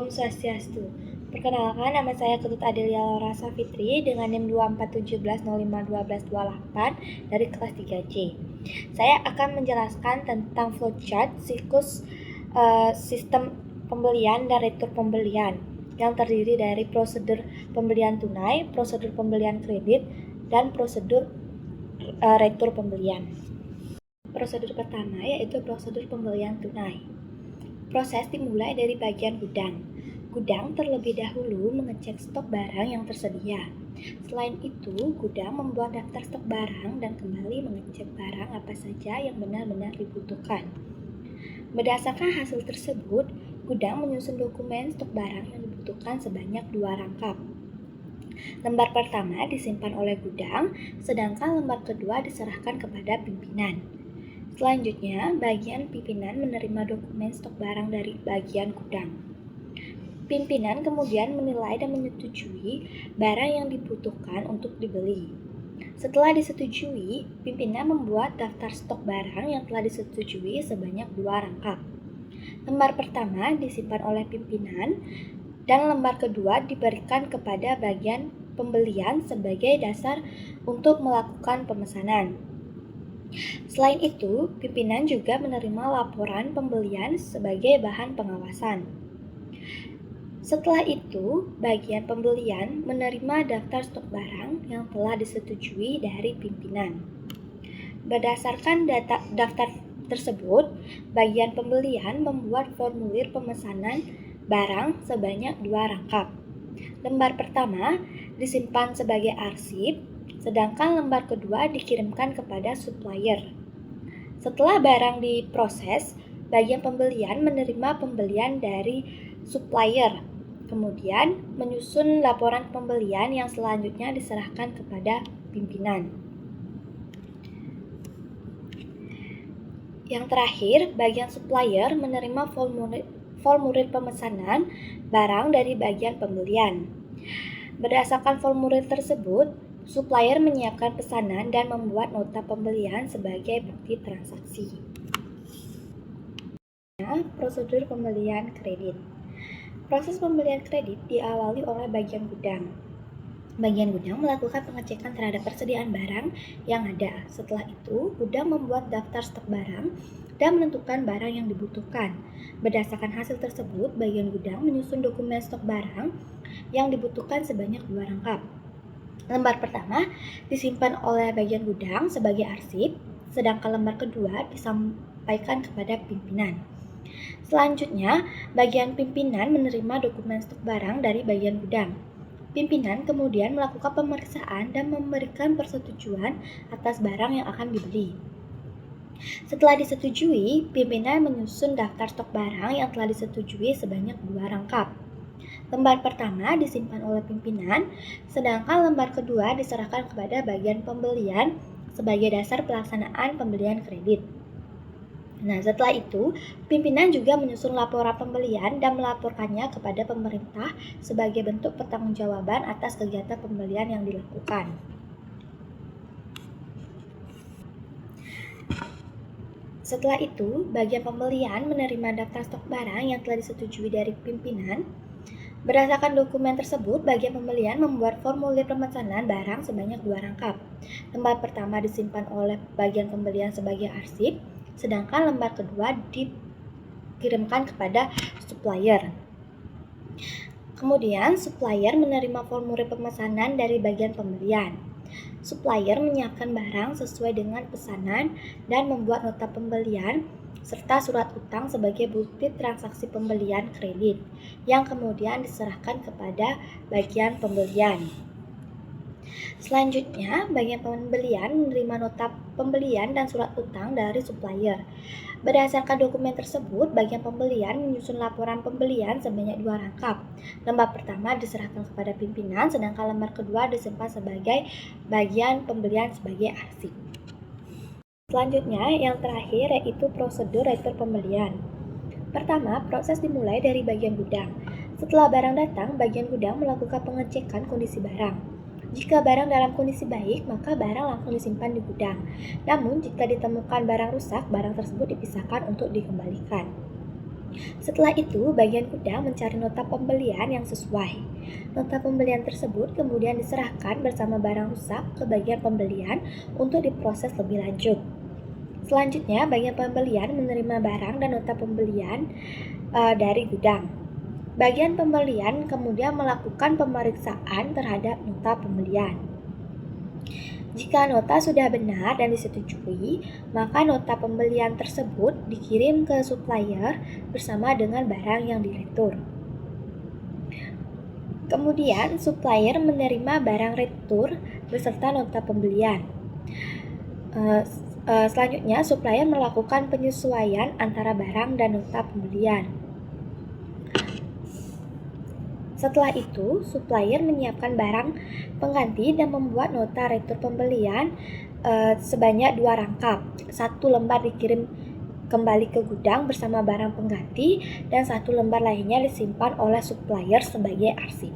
Om Swastiastu. Perkenalkan, nama saya Ketut Adelia Laura Safitri dengan NIM 2417051228 dari kelas 3C. Saya akan menjelaskan tentang flowchart siklus sistem pembelian dan retur pembelian yang terdiri dari prosedur pembelian tunai, prosedur pembelian kredit, dan prosedur retur pembelian. Prosedur pertama yaitu prosedur pembelian tunai. Proses dimulai dari bagian gudang. Gudang terlebih dahulu mengecek stok barang yang tersedia. Selain itu, gudang membuat daftar stok barang dan kembali mengecek barang apa saja yang benar-benar dibutuhkan. Berdasarkan hasil tersebut, gudang menyusun dokumen stok barang yang dibutuhkan sebanyak 2 rangkap. Lembar pertama disimpan oleh gudang, sedangkan lembar kedua diserahkan kepada pimpinan. Selanjutnya, bagian pimpinan menerima dokumen stok barang dari bagian gudang. Pimpinan kemudian menilai dan menyetujui barang yang dibutuhkan untuk dibeli. Setelah disetujui, pimpinan membuat daftar stok barang yang telah disetujui sebanyak 2 rangkap. Lembar pertama disimpan oleh pimpinan dan lembar kedua diberikan kepada bagian pembelian sebagai dasar untuk melakukan pemesanan. Selain itu, pimpinan juga menerima laporan pembelian sebagai bahan pengawasan. Setelah itu, bagian pembelian menerima daftar stok barang yang telah disetujui dari pimpinan. Berdasarkan daftar tersebut, bagian pembelian membuat formulir pemesanan barang sebanyak 2 rangkap. Lembar pertama disimpan sebagai arsip, sedangkan lembar kedua dikirimkan kepada supplier. Setelah barang diproses, bagian pembelian menerima pembelian dari supplier, kemudian menyusun laporan pembelian yang selanjutnya diserahkan kepada pimpinan. Yang terakhir, bagian supplier menerima formulir pemesanan barang dari bagian pembelian. Berdasarkan formulir tersebut, supplier menyiapkan pesanan dan membuat nota pembelian sebagai bukti transaksi. Prosedur pembelian kredit. Proses pembelian kredit diawali oleh bagian gudang. Bagian gudang melakukan pengecekan terhadap persediaan barang yang ada. Setelah itu, gudang membuat daftar stok barang dan menentukan barang yang dibutuhkan. Berdasarkan hasil tersebut, bagian gudang menyusun dokumen stok barang yang dibutuhkan sebanyak 2 rangkap. Lembar pertama disimpan oleh bagian gudang sebagai arsip, sedangkan lembar kedua disampaikan kepada pimpinan. Selanjutnya, bagian pimpinan menerima dokumen stok barang dari bagian gudang. Pimpinan kemudian melakukan pemeriksaan dan memberikan persetujuan atas barang yang akan dibeli. Setelah disetujui, pimpinan menyusun daftar stok barang yang telah disetujui sebanyak 2 rangkap. Lembar pertama disimpan oleh pimpinan, sedangkan lembar kedua diserahkan kepada bagian pembelian sebagai dasar pelaksanaan pembelian kredit. Nah, setelah itu, pimpinan juga menyusun laporan pembelian dan melaporkannya kepada pemerintah sebagai bentuk pertanggungjawaban atas kegiatan pembelian yang dilakukan. Setelah itu, bagian pembelian menerima daftar stok barang yang telah disetujui dari pimpinan. Berdasarkan dokumen tersebut, bagian pembelian membuat formulir pemesanan barang sebanyak 2 rangkap. Lembar pertama disimpan oleh bagian pembelian sebagai arsip, sedangkan lembar kedua dikirimkan kepada supplier. Kemudian, supplier menerima formulir pemesanan dari bagian pembelian. Supplier menyiapkan barang sesuai dengan pesanan dan membuat nota pembelian serta surat utang sebagai bukti transaksi pembelian kredit yang kemudian diserahkan kepada bagian pembelian. Selanjutnya, bagian pembelian menerima nota pembelian dan surat utang dari supplier. Berdasarkan dokumen tersebut, bagian pembelian menyusun laporan pembelian sebanyak 2 rangkap. Lembar pertama diserahkan kepada pimpinan, sedangkan lembar kedua disimpan sebagai bagian pembelian sebagai arsip. Selanjutnya, yang terakhir yaitu prosedur retur pembelian. Pertama, proses dimulai dari bagian gudang. Setelah barang datang, bagian gudang melakukan pengecekan kondisi barang. Jika barang dalam kondisi baik, maka barang langsung disimpan di gudang. Namun, jika ditemukan barang rusak, barang tersebut dipisahkan untuk dikembalikan. Setelah itu, bagian gudang mencari nota pembelian yang sesuai. Nota pembelian tersebut kemudian diserahkan bersama barang rusak ke bagian pembelian untuk diproses lebih lanjut. Selanjutnya, bagian pembelian menerima barang dan nota pembelian dari gudang. Bagian pembelian kemudian melakukan pemeriksaan terhadap nota pembelian. Jika nota sudah benar dan disetujui, maka nota pembelian tersebut dikirim ke supplier bersama dengan barang yang diretur. Kemudian, supplier menerima barang retur beserta nota pembelian. Selanjutnya, supplier melakukan penyesuaian antara barang dan nota pembelian. Setelah itu, supplier menyiapkan barang pengganti dan membuat nota retur pembelian sebanyak 2 rangkap. 1 lembar dikirim kembali ke gudang bersama barang pengganti dan 1 lembar lainnya disimpan oleh supplier sebagai arsip.